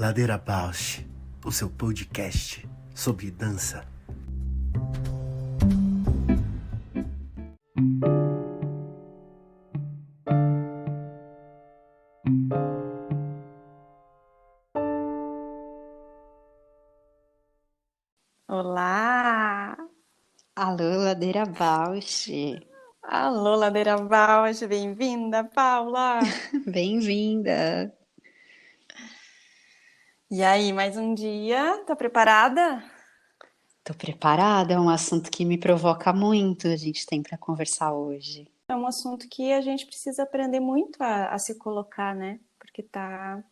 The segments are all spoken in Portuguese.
Ladeira Bausch, o seu podcast sobre dança. Olá! Alô, Ladeira Bausch. Alô, Ladeira Bausch, bem-vinda, Paula! Bem-vinda. E aí, mais um dia? Tá preparada? Tô preparada, é um assunto que me provoca muito, a gente tem para conversar hoje. É um assunto que a gente precisa aprender muito a se colocar, né? Porque tá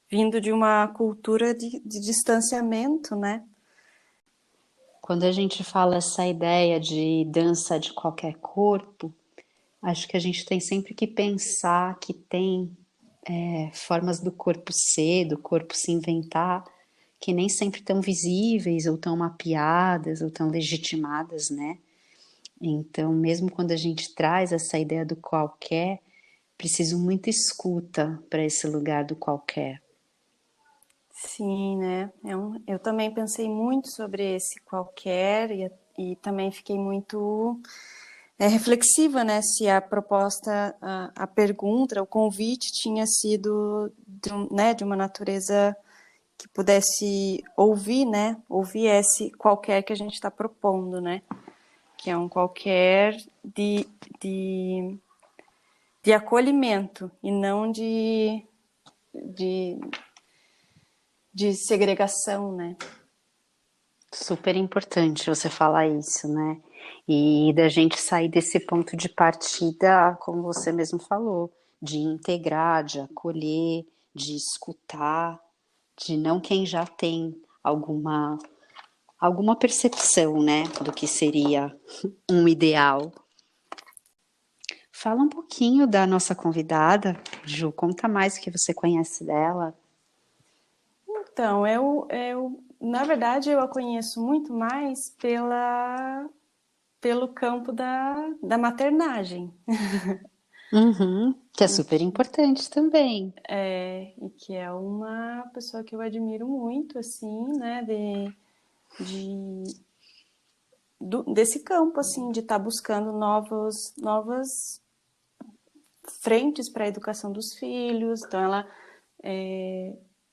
vindo de uma cultura de distanciamento, né? Quando a gente fala essa ideia de dança de qualquer corpo, acho que a gente tem sempre que pensar que tem formas do corpo ser, do corpo se inventar, que nem sempre tão visíveis, ou tão mapeadas, ou tão legitimadas, né? Então, mesmo quando a gente traz essa ideia do qualquer, preciso muita escuta para esse lugar do qualquer. Sim, né? Eu também pensei muito sobre esse qualquer e também fiquei muito reflexiva, né? Se a proposta, a pergunta, o convite tinha sido de uma natureza que pudesse ouvir, né? Ouvir esse qualquer que a gente está propondo, né? Que é um qualquer de, de acolhimento e não de, de segregação, né? Super importante você falar isso, né? E da gente sair desse ponto de partida, como você mesmo falou, de integrar, de acolher, de escutar, de não quem já tem alguma percepção, né, do que seria um ideal. Fala um pouquinho da nossa convidada, Ju, conta mais o que você conhece dela. Então, na verdade, eu a conheço muito mais pelo campo da maternagem. Uhum, que é super importante também. E que é uma pessoa que eu admiro muito, assim, né, de, desse campo, assim, de estar buscando novas frentes para a educação dos filhos. Então, ela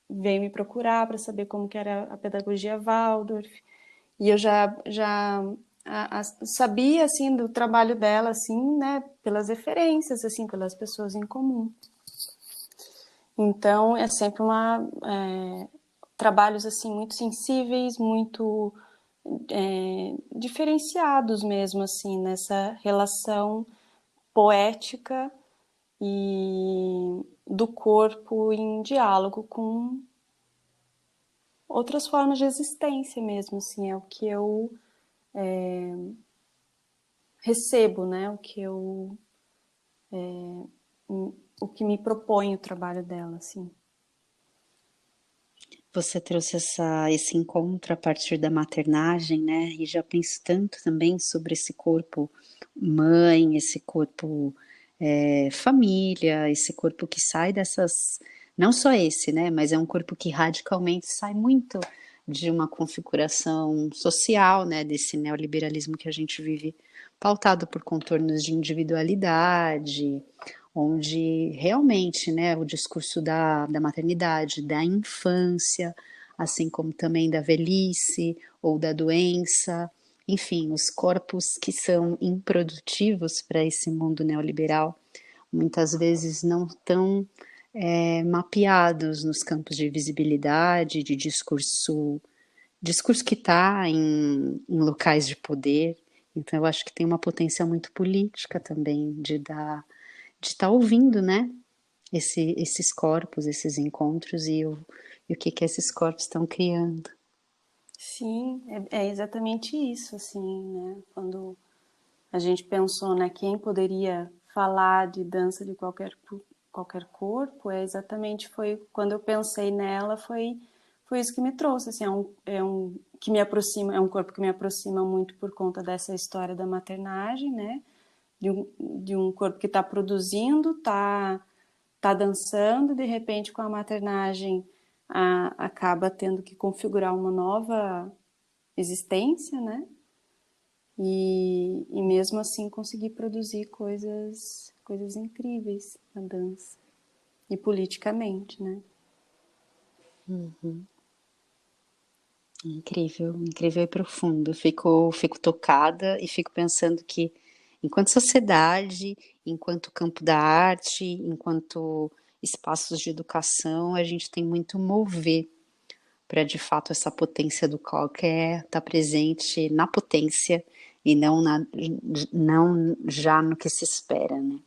veio me procurar para saber como que era a pedagogia Waldorf. E eu já sabia, assim, do trabalho dela, assim, né, pelas referências, assim, pelas pessoas em comum. Então, é sempre trabalhos, assim, muito sensíveis, muito diferenciados mesmo, assim, nessa relação poética e do corpo em diálogo com outras formas de existência mesmo, assim, é o que eu recebo, né, o que me propõe o trabalho dela, assim. Você trouxe esse encontro a partir da maternagem, né? E já penso tanto também sobre esse corpo mãe, esse corpo família, esse corpo que sai dessas. Não só esse, né? Mas é um corpo que radicalmente sai muito de uma configuração social, né? Desse neoliberalismo que a gente vive, pautado por contornos de individualidade, onde realmente, né, o discurso da maternidade, da infância, assim como também da velhice ou da doença, enfim, os corpos que são improdutivos para esse mundo neoliberal, muitas vezes não estão mapeados nos campos de visibilidade, de discurso que está em locais de poder. Então, eu acho que tem uma potência muito política também de estar ouvindo, né? Esses corpos, esses encontros e o que esses corpos estão criando. Sim, é exatamente isso, assim, né? Quando a gente pensou, né, quem poderia falar de dança de qualquer corpo, foi quando eu pensei nela, foi isso que me trouxe, assim, que me aproxima, é um corpo que me aproxima muito por conta dessa história da maternagem, né? De um corpo que está produzindo, tá dançando, de repente com a maternagem acaba tendo que configurar uma nova existência, né? E mesmo assim conseguir produzir coisas incríveis na dança. E politicamente, né? Incrível, incrível e profundo. Fico tocada e fico pensando que, enquanto sociedade, enquanto campo da arte, enquanto espaços de educação, a gente tem muito mover para, de fato, essa potência do qualquer estar presente na potência e não já no que se espera, né?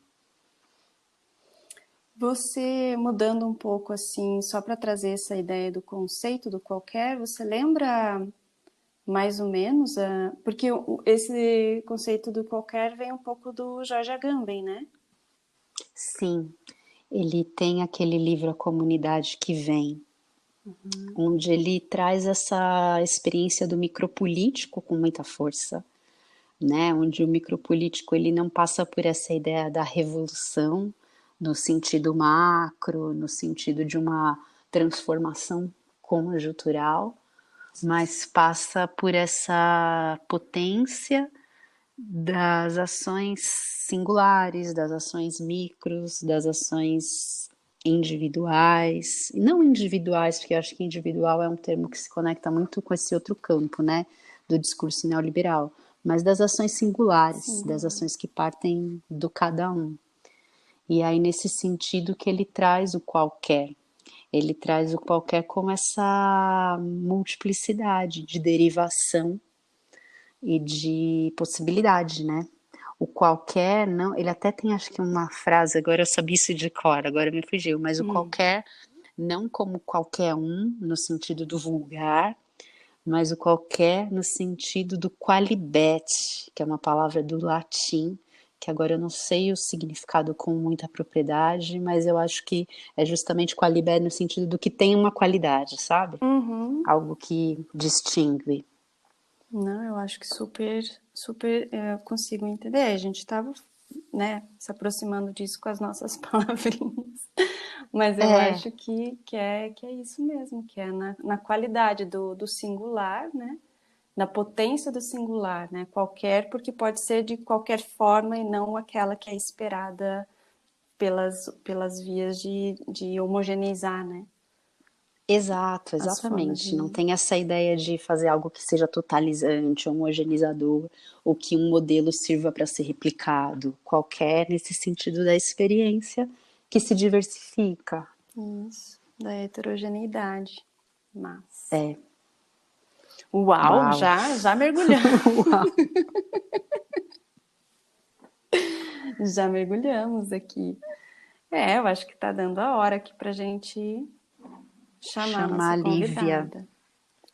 Você, mudando um pouco assim, só para trazer essa ideia do conceito do qualquer, você lembra mais ou menos, porque esse conceito do qualquer vem um pouco do George Agamben, né? Sim, ele tem aquele livro A Comunidade que Vem, onde ele traz essa experiência do micropolítico com muita força, né? Onde o micropolítico ele não passa por essa ideia da revolução no sentido macro, no sentido de uma transformação conjuntural, mas passa por essa potência das ações singulares, das ações micros, das ações individuais, e não individuais, porque eu acho que individual é um termo que se conecta muito com esse outro campo, né, do discurso neoliberal, mas das ações singulares, Sim. das ações que partem do cada um. E aí, nesse sentido que ele traz o qualquer. Ele traz o qualquer como essa multiplicidade de derivação e de possibilidade, né? O qualquer, não, ele até tem, acho que uma frase, agora eu sabia isso de cor, agora me fugiu, mas o qualquer, não como qualquer um, no sentido do vulgar, mas o qualquer no sentido do qualibet, que é uma palavra do latim, que agora eu não sei o significado com muita propriedade, mas eu acho que é justamente qualibet no sentido do que tem uma qualidade, sabe? Algo que distingue. Não, eu acho que super eu consigo entender. A gente estava, né, se aproximando disso com as nossas palavrinhas. Mas eu acho que é isso mesmo, que é na qualidade do singular, né? Na potência do singular, né? Qualquer, porque pode ser de qualquer forma e não aquela que é esperada pelas vias de homogeneizar, né? Exato, As formas exatamente. de... Não tem essa ideia de fazer algo que seja totalizante, homogeneizador, ou que um modelo sirva para ser replicado. Qualquer nesse sentido da experiência que se diversifica. Isso, da heterogeneidade. Mas... É. Uau, Uau! já mergulhamos. Uau! Já mergulhamos aqui. Eu acho que tá dando a hora aqui pra gente chamar a Chamar nossa a Lívia. convidada,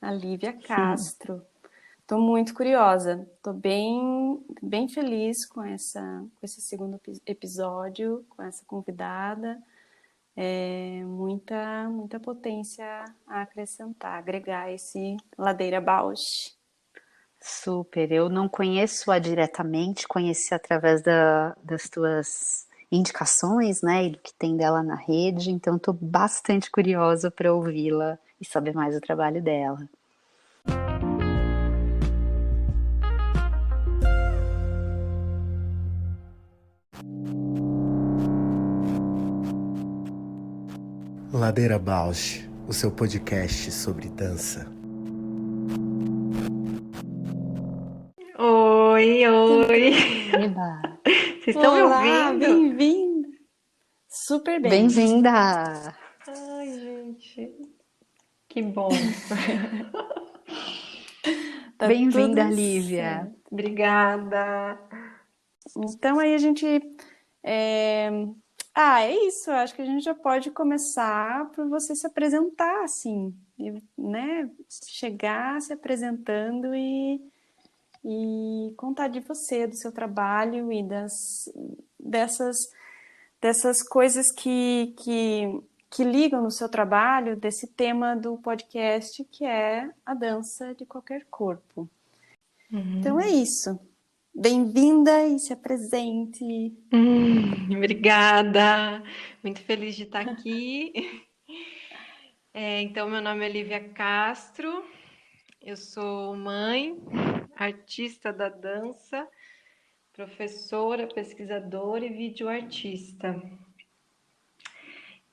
a Lívia Castro. Tô muito curiosa, tô bem feliz com esse segundo episódio, com essa convidada. Muita potência a acrescentar, agregar esse Ladeira Bausch. Super. Eu não conheço-a diretamente, conheci através das tuas indicações, né, e do que tem dela na rede, então estou bastante curiosa para ouvi-la e saber mais do trabalho dela. Ladeira Bausch, o seu podcast sobre dança. Oi. Eba! Vocês estão me Olá, ouvindo? bem-vinda! Super bem. Bem-vinda! Ai, gente, que bom. Tá Bem-vinda, tudo Lívia! certo. Obrigada. Então aí a gente... é isso, eu acho que a gente já pode começar por você se apresentar, assim, né? Chegar se apresentando e contar de você, do seu trabalho e dessas coisas que ligam no seu trabalho, desse tema do podcast, que é a dança de qualquer corpo. Então é isso. Bem-vinda e se apresente. Obrigada. Muito feliz de estar aqui. Então, meu nome é Lívia Castro, eu sou mãe, artista da dança, professora, pesquisadora e videoartista.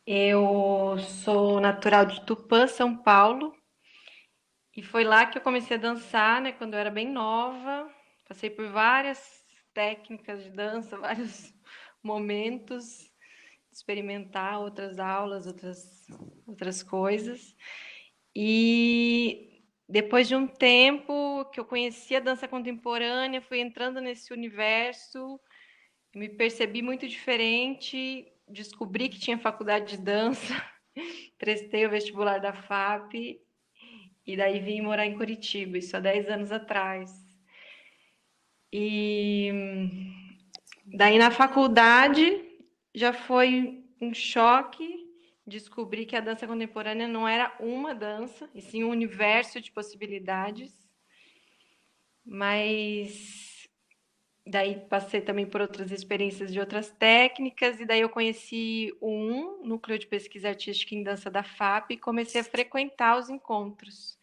Eu sou natural de Tupã, São Paulo, e foi lá que eu comecei a dançar, né, quando eu era bem nova. Passei por várias técnicas de dança, vários momentos, experimentar outras aulas, outras coisas. E depois de um tempo que eu conheci a dança contemporânea, fui entrando nesse universo, me percebi muito diferente, descobri que tinha faculdade de dança, prestei o vestibular da FAP e daí vim morar em Curitiba, isso há 10 anos atrás. E daí na faculdade já foi um choque descobrir que a dança contemporânea não era uma dança, e sim um universo de possibilidades. Mas daí passei também por outras experiências de outras técnicas, e daí eu conheci o Núcleo de Pesquisa Artística em Dança da FAP, e comecei a frequentar os encontros.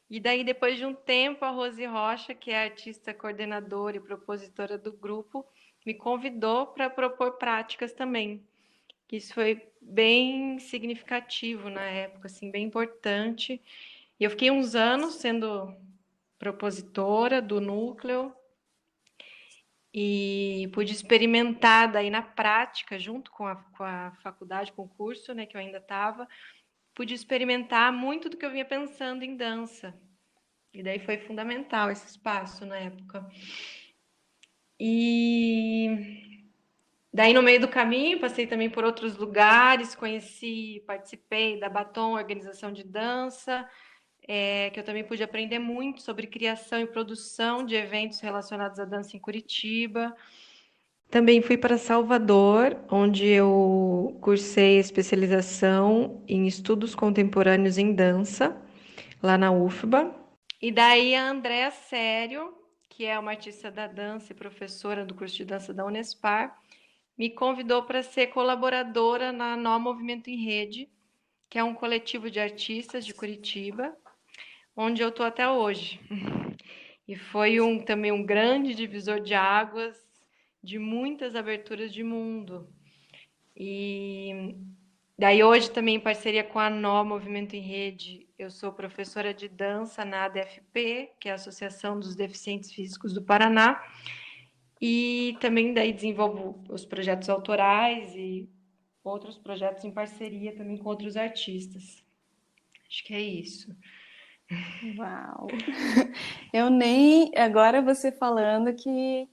E daí, depois de um tempo, a Rose Rocha, que é a artista coordenadora e propositora do grupo, me convidou para propor práticas também. Isso foi bem significativo na época, assim, bem importante. E eu fiquei uns anos sendo propositora do núcleo e pude experimentar daí na prática, junto com a faculdade, com o curso, né, que eu ainda estava, pude experimentar muito do que eu vinha pensando em dança. E daí foi fundamental esse espaço na época. E daí, no meio do caminho, passei também por outros lugares, conheci, participei da Batom, organização de dança, que eu também pude aprender muito sobre criação e produção de eventos relacionados à dança em Curitiba. Também fui para Salvador, onde eu cursei especialização em estudos contemporâneos em dança, lá na UFBA. E daí a Andréa Sério, que é uma artista da dança e professora do curso de dança da Unespar, me convidou para ser colaboradora na Nó Movimento em Rede, que é um coletivo de artistas de Curitiba, onde eu estou até hoje. E foi também um grande divisor de águas, de muitas aberturas de mundo. E daí hoje também em parceria com a Nó Movimento em Rede, eu sou professora de dança na ADFP, que é a Associação dos Deficientes Físicos do Paraná, e também daí desenvolvo os projetos autorais e outros projetos em parceria também com outros artistas. Acho que é isso. Uau! Eu nem. Agora você falando que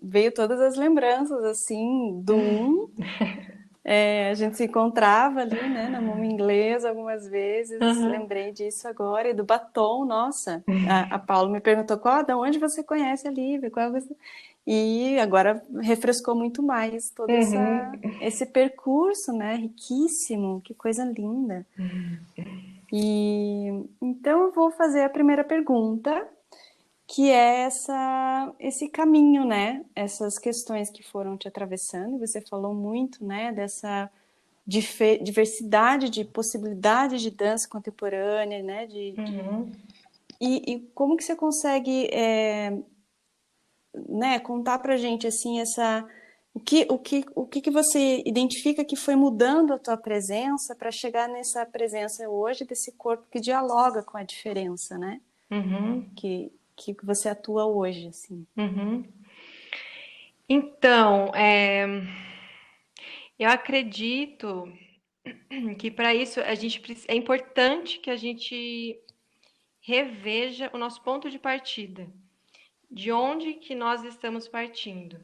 veio todas as lembranças, assim, do a gente se encontrava ali, né, na Mama Inglesa algumas vezes, lembrei disso agora, e do batom, nossa. A Paula me perguntou, de onde você conhece a Lívia? E agora refrescou muito mais todo esse percurso, né, riquíssimo, que coisa linda. E então eu vou fazer a primeira pergunta, que é esse caminho, né? Essas questões que foram te atravessando. Você falou muito, né? Dessa diversidade de possibilidades de dança contemporânea, né? E como que você consegue, né? Contar pra gente assim o que você identifica que foi mudando a tua presença para chegar nessa presença hoje desse corpo que dialoga com a diferença, né? Que você atua hoje, assim. Então, eu acredito que para isso é importante que a gente reveja o nosso ponto de partida, de onde que nós estamos partindo.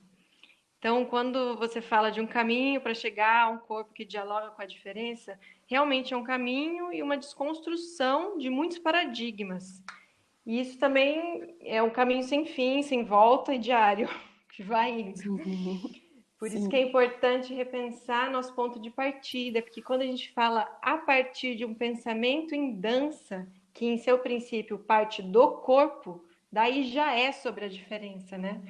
Então, quando você fala de um caminho para chegar a um corpo que dialoga com a diferença, realmente é um caminho e uma desconstrução de muitos paradigmas. E isso também é um caminho sem fim, sem volta e diário, que vai indo. Por isso que é importante repensar nosso ponto de partida, porque quando a gente fala a partir de um pensamento em dança, que em seu princípio parte do corpo, daí já é sobre a diferença, né?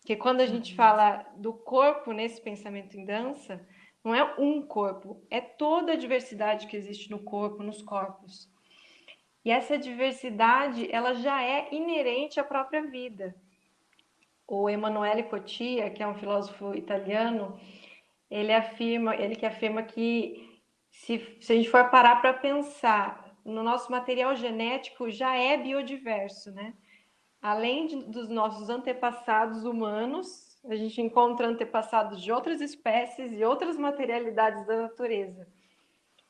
Porque quando a gente fala do corpo nesse pensamento em dança, Não é um corpo, é toda a diversidade que existe no corpo, nos corpos. E essa diversidade, ela já é inerente à própria vida. O Emanuele Cotia, que é um filósofo italiano, ele que afirma que se a gente for parar para pensar no nosso material genético, já é biodiverso, né? Dos nossos antepassados humanos, a gente encontra antepassados de outras espécies e outras materialidades da natureza.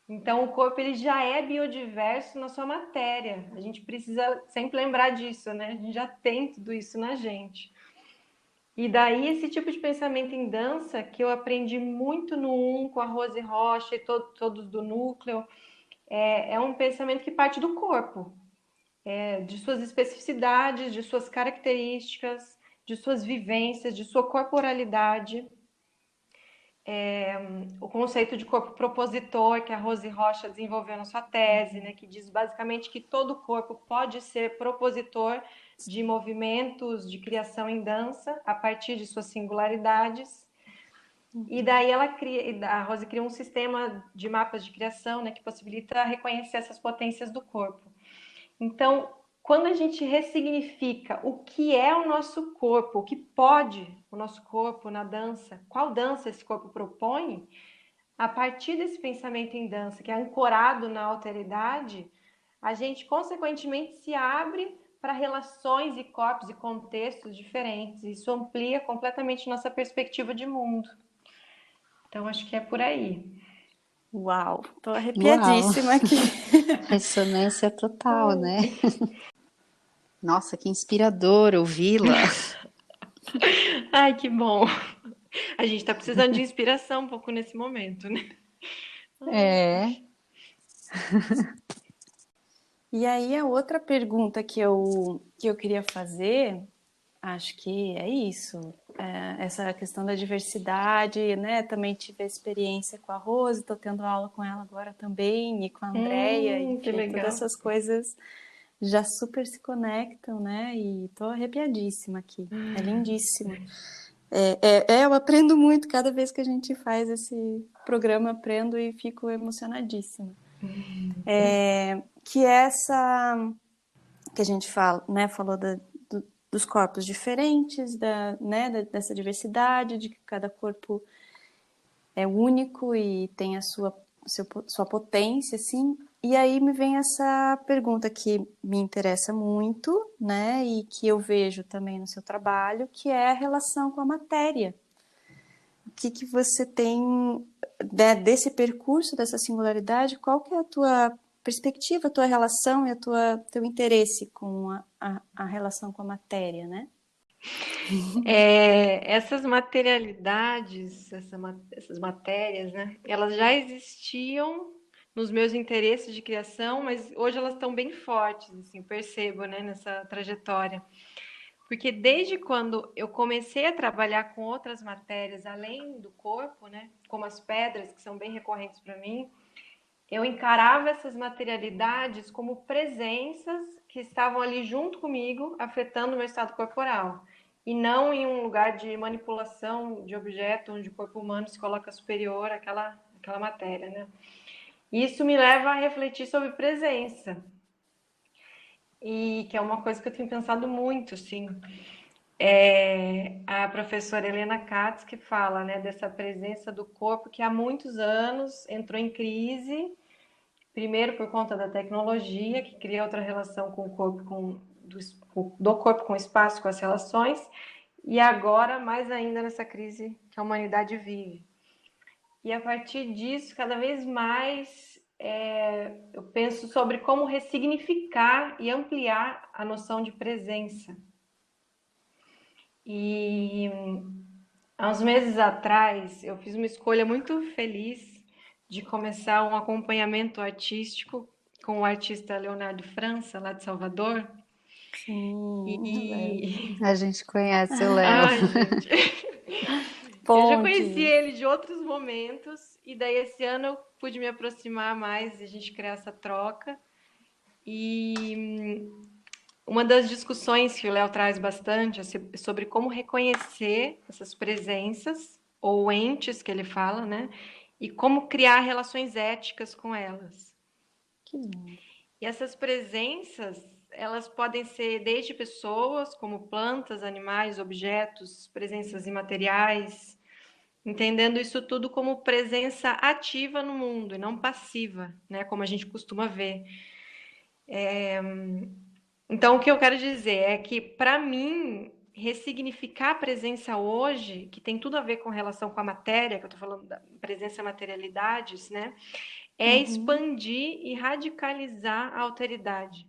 Então, o corpo ele já é biodiverso na sua matéria. A gente precisa sempre lembrar disso, né? A gente já tem tudo isso na gente. E daí esse tipo de pensamento em dança que eu aprendi muito no com a Rose Rocha e todos do núcleo, é um pensamento que parte do corpo, de suas especificidades, de suas características, de suas vivências, de sua corporalidade. O conceito de corpo propositor que a Rose Rocha desenvolveu na sua tese, né, que diz basicamente que todo corpo pode ser propositor de movimentos de criação em dança a partir de suas singularidades. E daí a Rose cria um sistema de mapas de criação, né, que possibilita reconhecer essas potências do corpo. Então, quando a gente ressignifica o que é o nosso corpo, o que pode o nosso corpo na dança, qual dança esse corpo propõe, a partir desse pensamento em dança, que é ancorado na alteridade, a gente, consequentemente, se abre para relações e corpos e contextos diferentes. Isso amplia completamente nossa perspectiva de mundo. Então, acho que é por aí. Uau, tô Uau, arrepiadíssima aqui. ressonância total, né? Nossa, que inspirador ouvi-la. Ai, que bom. A gente está precisando de inspiração um pouco nesse momento, né? É, E aí a outra pergunta que eu queria fazer, acho que é isso, essa questão da diversidade, né? Também tive a experiência com a Rose, estou tendo aula com ela agora também, e com a Andrea, Que enfim, legal. todas essas coisas já super se conectam, né? E tô arrepiadíssima aqui, é lindíssimo. Eu aprendo muito cada vez que a gente faz esse programa, aprendo e fico emocionadíssima. Que é essa que a gente fala, né? Falou dos corpos diferentes, dessa diversidade, de que cada corpo é único e tem a sua potência, assim. E aí me vem essa pergunta que me interessa muito, né? E que eu vejo também no seu trabalho, que é a relação com a matéria. O que você tem, né, desse percurso, dessa singularidade? Qual que é a tua perspectiva, a tua relação e teu interesse com a relação com a matéria, né? Essas materialidades, essas matérias, né? Elas já existiam nos meus interesses de criação, mas hoje elas estão bem fortes, assim, eu percebo, né, nessa trajetória. Porque desde quando eu comecei a trabalhar com outras matérias além do corpo, né, como as pedras, que são bem recorrentes para mim, eu encarava essas materialidades como presenças que estavam ali junto comigo, afetando o meu estado corporal. E não em um lugar de manipulação de objeto, onde o corpo humano se coloca superior àquela matéria, né? Isso me leva a refletir sobre presença. E que é uma coisa que eu tenho pensado muito, assim. A professora Helena Katz que fala, né, dessa presença do corpo que há muitos anos entrou em crise. Primeiro, por conta da tecnologia, que cria outra relação com o corpo, do corpo com o espaço, com as relações, e agora, mais ainda, nessa crise que a humanidade vive. E a partir disso, cada vez mais, eu penso sobre como ressignificar e ampliar a noção de presença. E há uns meses atrás, eu fiz uma escolha muito feliz de começar um acompanhamento artístico com o artista Leonardo França, lá de Salvador. Sim, a gente conhece o Léo. Ai, gente. Eu já conheci ele de outros momentos, e daí esse ano eu pude me aproximar mais e a gente criar essa troca. E uma das discussões que o Léo traz bastante é sobre como reconhecer essas presenças, ou entes que ele fala, né? e como criar relações éticas com elas. Que lindo. E essas presenças, elas podem ser desde pessoas, como plantas, animais, objetos, presenças imateriais, entendendo isso tudo como presença ativa no mundo e não passiva, né, como a gente costuma ver. Então, o que eu quero dizer é que, para mim, ressignificar a presença hoje, que tem tudo a ver com relação com a matéria, que eu estou falando da presença materialidades, né, é expandir e radicalizar a alteridade.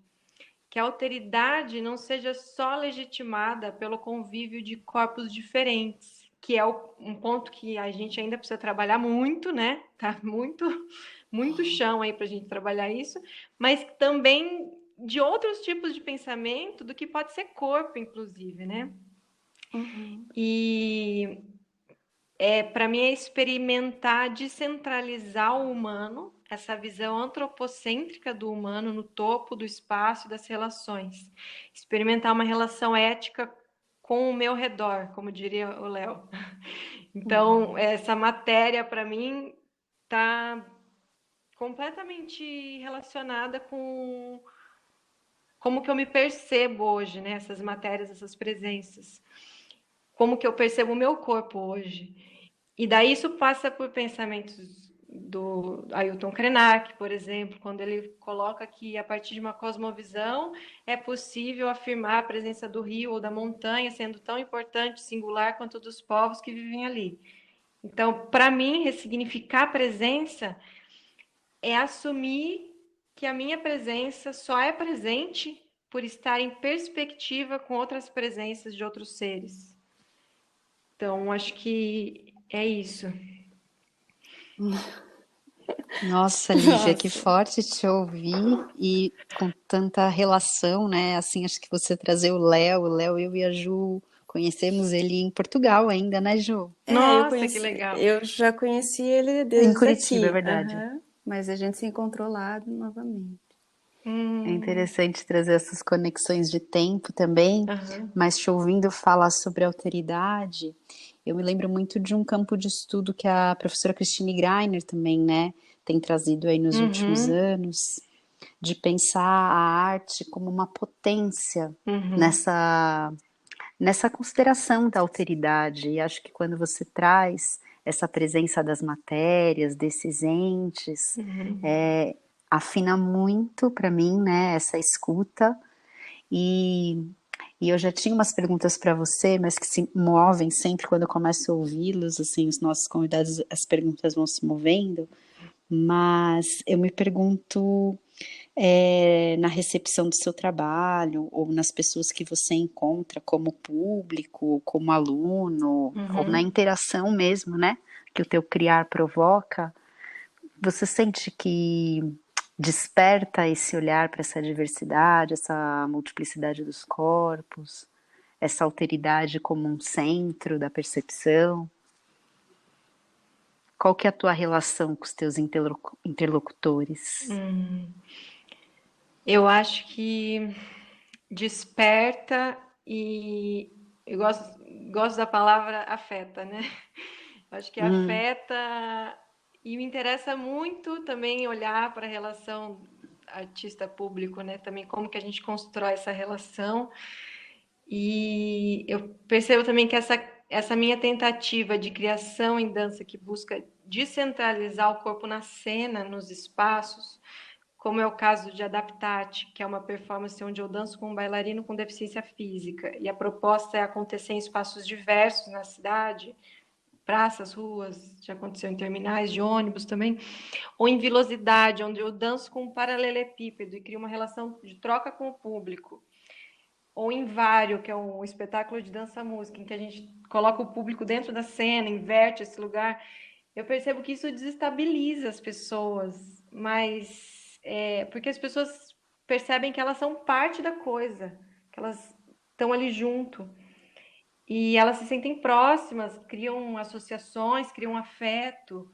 Que a alteridade não seja só legitimada pelo convívio de corpos diferentes, que é um ponto que a gente ainda precisa trabalhar muito, né? Tá muito chão aí para a gente trabalhar isso, mas também de outros tipos de pensamento do que pode ser corpo, inclusive, né? E para mim é experimentar descentralizar o humano, essa visão antropocêntrica do humano no topo do espaço e das relações. Experimentar uma relação ética com o meu redor, como diria o Léo. Então, essa matéria, para mim, está completamente relacionada com como que eu me percebo hoje, né? Essas matérias, essas presenças. Como que eu percebo o meu corpo hoje. E daí isso passa por pensamentos do Ailton Krenak, por exemplo, quando ele coloca que a partir de uma cosmovisão é possível afirmar a presença do rio ou da montanha sendo tão importante, singular quanto dos povos que vivem ali. Então, para mim, ressignificar a presença é assumir que a minha presença só é presente por estar em perspectiva com outras presenças de outros seres. Então, acho que é isso. Nossa, Lívia, que Nossa. forte te ouvir e com tanta relação, né? Assim, acho que você trazer o Léo, eu e a Ju conhecemos ele em Portugal ainda, né, Ju? Nossa, que legal. Eu já conheci ele Em desde Curitiba, é aqui, verdade. mas a gente se encontrou lá novamente. É interessante trazer essas conexões de tempo também, mas te ouvindo falar sobre alteridade, eu me lembro muito de um campo de estudo que a professora Christine Greiner também, né, tem trazido aí nos últimos anos, de pensar a arte como uma potência nessa consideração da alteridade. E acho que quando você traz essa presença das matérias, desses entes, afina muito para mim, né, essa escuta. E eu já tinha umas perguntas para você, mas que se movem sempre quando eu começo a ouvi-los, assim, os nossos convidados, as perguntas vão se movendo. Mas eu me pergunto, na recepção do seu trabalho, ou nas pessoas que você encontra como público, como aluno, ou na interação mesmo, né, que o teu criar provoca, você sente que desperta esse olhar para essa diversidade, essa multiplicidade dos corpos, essa alteridade como um centro da percepção? Qual que é a tua relação com os teus interlocutores? Eu acho que desperta e eu gosto da palavra afeta, né? Eu acho que afeta e me interessa muito também olhar para a relação artista-público, né? Também como que a gente constrói essa relação. E eu percebo também que essa minha tentativa de criação em dança que busca descentralizar o corpo na cena, nos espaços, como é o caso de Adaptate, que é uma performance onde eu danço com um bailarino com deficiência física, e a proposta é acontecer em espaços diversos na cidade, praças, ruas, já aconteceu em terminais de ônibus também, ou em Vilosidade, onde eu danço com um paralelepípedo e crio uma relação de troca com o público, ou em Vário, que é um espetáculo de dança-música, em que a gente coloca o público dentro da cena, inverte esse lugar. Eu percebo que isso desestabiliza as pessoas, mas porque as pessoas percebem que elas são parte da coisa, que elas estão ali junto. E elas se sentem próximas, criam associações, criam afeto.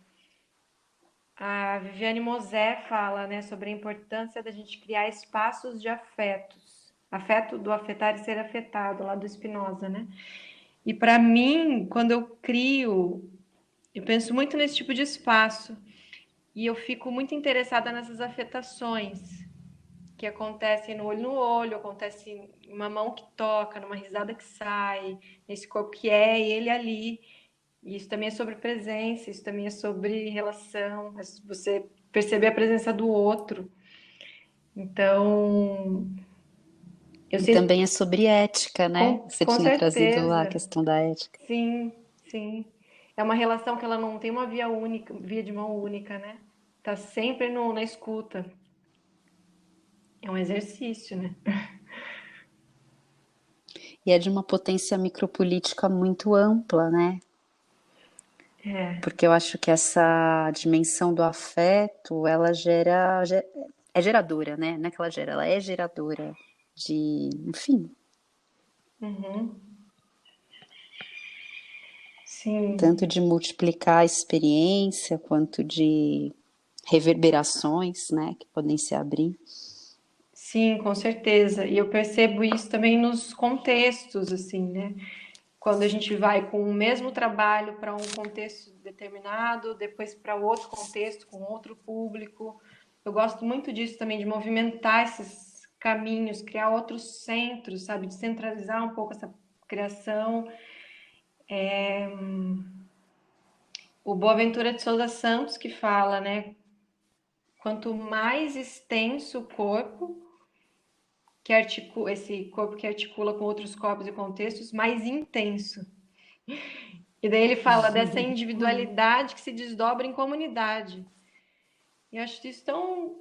A Viviane Mosé fala, né, sobre a importância da gente criar espaços de afetos. Afeto do afetar e ser afetado, lá do Spinoza, né? E para mim, quando eu crio Eu penso muito nesse tipo de espaço e eu fico muito interessada nessas afetações que acontecem no olho, acontece em uma mão que toca, numa risada que sai, nesse corpo que é ele ali. E isso também é sobre presença, isso também é sobre relação, é você perceber a presença do outro. Então, eu E sinto, também é sobre ética, né? Você com tinha trazido lá a certeza, questão da ética. sim, sim. É uma relação que ela não tem uma via única, via de mão única, né? Tá sempre na escuta. É um exercício, né? E é de uma potência micropolítica muito ampla, né? É, Porque eu acho que essa dimensão do afeto, ela é geradora, né? Não é que ela gera, ela é geradora de, enfim, uhum, sim. tanto de multiplicar a experiência, quanto de reverberações, né? Que podem se abrir. Sim, com certeza. E eu percebo isso também nos contextos, assim, né? Quando a gente vai com o mesmo trabalho para um contexto determinado, depois para outro contexto, com outro público. Eu gosto muito disso também, de movimentar esses caminhos, criar outros centros, sabe? De centralizar um pouco essa criação. O Boaventura de Souza Santos que fala, né? Quanto mais extenso o corpo, que articula, esse corpo que articula com outros corpos e contextos, mais intenso. E daí ele fala dessa individualidade que se desdobra em comunidade. E eu acho isso tão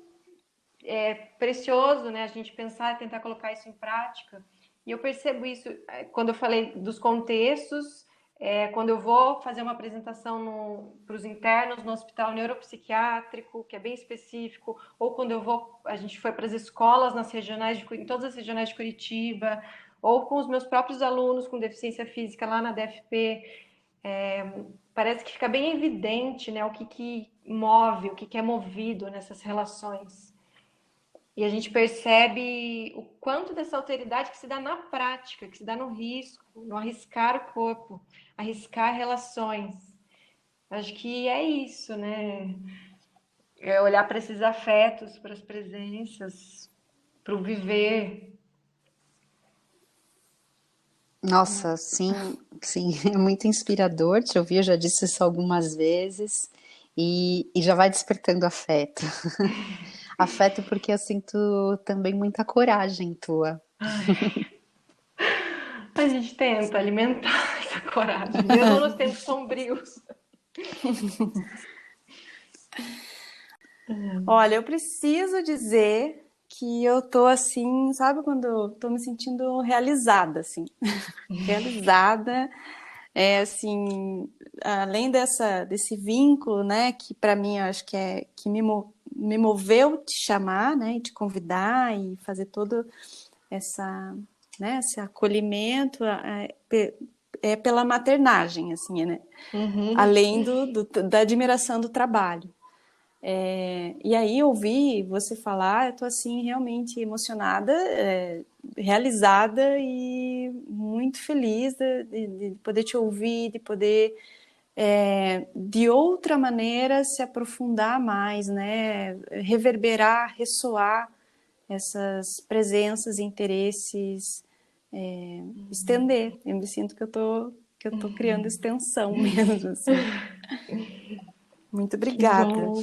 precioso, né? A gente pensar e tentar colocar isso em prática. E eu percebo isso quando eu falei dos contextos, quando eu vou fazer uma apresentação para os internos no hospital neuropsiquiátrico, que é bem específico, ou quando a gente foi para as escolas em todas as regionais de Curitiba, ou com os meus próprios alunos com deficiência física lá na DFP, parece que fica bem evidente, né, o que move, o que é movido nessas relações. E a gente percebe o quanto dessa alteridade que se dá na prática, que se dá no risco, no arriscar o corpo, arriscar relações. Acho que é isso, né? É olhar para esses afetos, para as presenças, para o viver. Nossa, sim, sim, é muito inspirador te ouvir, eu já disse isso algumas vezes, e já vai despertando afeto. Afeto porque eu sinto também muita coragem tua. A gente tenta alimentar essa coragem, mesmo nos tempos sombrios. Olha, eu preciso dizer que eu tô assim, sabe quando eu tô me sentindo realizada, assim, realizada, assim, além desse vínculo, né, que para mim eu acho que que me moveu te chamar, né, e te convidar e fazer todo essa, né, esse acolhimento, pela maternagem, assim, né, Uhum. além da admiração do trabalho. E aí ouvir você falar, eu tô assim realmente emocionada, realizada e muito feliz de poder te ouvir, de poder de outra maneira se aprofundar mais, né? Reverberar, ressoar essas presenças, interesses, estender. Eu me sinto que eu tô criando extensão mesmo, assim. Muito Que obrigada. bom.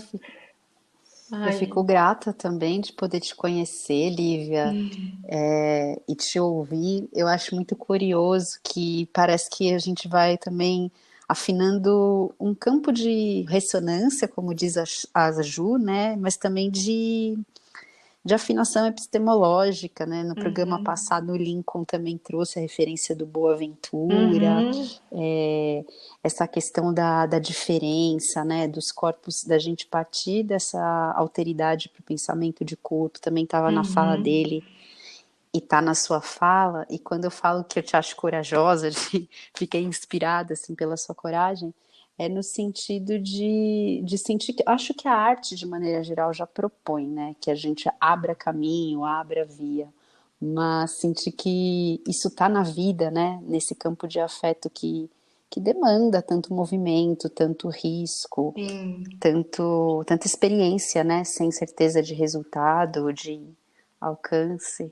Eu Ai, fico grata também de poder te conhecer, Lívia, e te ouvir. Eu acho muito curioso que parece que a gente vai também afinando um campo de ressonância, como diz a Ju, né? Mas também de afinação epistemológica, né? No programa passado, o Lincoln também trouxe a referência do Boaventura, uhum, essa questão da diferença, né? Dos corpos, da gente partir dessa alteridade para o pensamento de corpo, também estava na fala uhum. dele e tá na sua fala. E quando eu falo que eu te acho corajosa, fiquei inspirada assim pela sua coragem, é no sentido de sentir que acho que a arte, de maneira geral, já propõe, né? Que a gente abra caminho, abra via, mas sentir que isso tá na vida, né? Nesse campo de afeto que demanda tanto movimento, tanto risco, Sim. tanta experiência, né? Sem certeza de resultado, de alcance.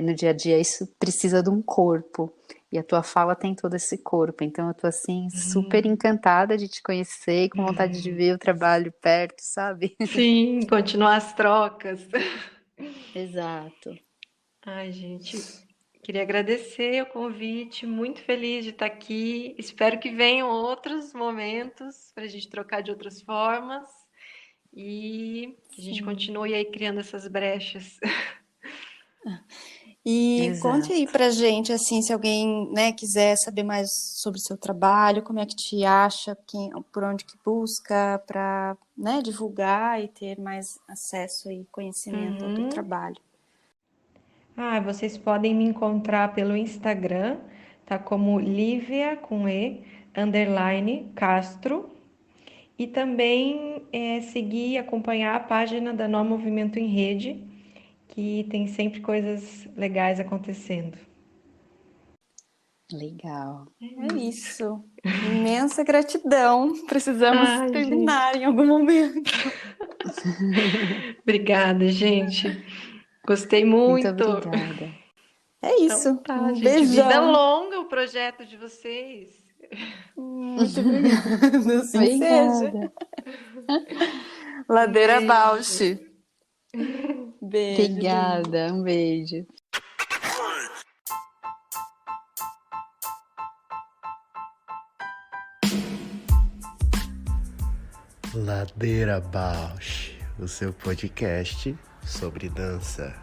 No dia a dia isso precisa de um corpo. E a tua fala tem todo esse corpo. Então eu tô assim, super encantada de te conhecer e com vontade de ver o trabalho perto, sabe? Sim, continuar as trocas. Exato. Ai, gente, queria agradecer o convite, muito feliz de estar aqui. Espero que venham outros momentos para a gente trocar de outras formas e que a gente Sim. continue aí criando essas brechas. E conte aí Exato. pra gente, assim, se alguém, né, quiser saber mais sobre o seu trabalho, como é que te acha, por onde que busca para, né, divulgar e ter mais acesso e conhecimento ao teu Uhum. trabalho. Ah, vocês podem me encontrar pelo Instagram, tá como Lívia com E, underline Castro. E também seguir e acompanhar a página da Nó Movimento em Rede, que tem sempre coisas legais acontecendo. Legal. É isso. Imensa gratidão. Precisamos Ai, terminar gente. em algum momento. Obrigada, gente. Gostei Muito muito. obrigada. É Então isso. tá, Um gente. Vida beijão. longa o projeto de vocês. Muito obrigada. Assim seja. Obrigada. Um Ladeira beijo. Bausch. Beijo, lindo. Obrigada. Um beijo. Ladeira Bausch, o seu podcast sobre dança.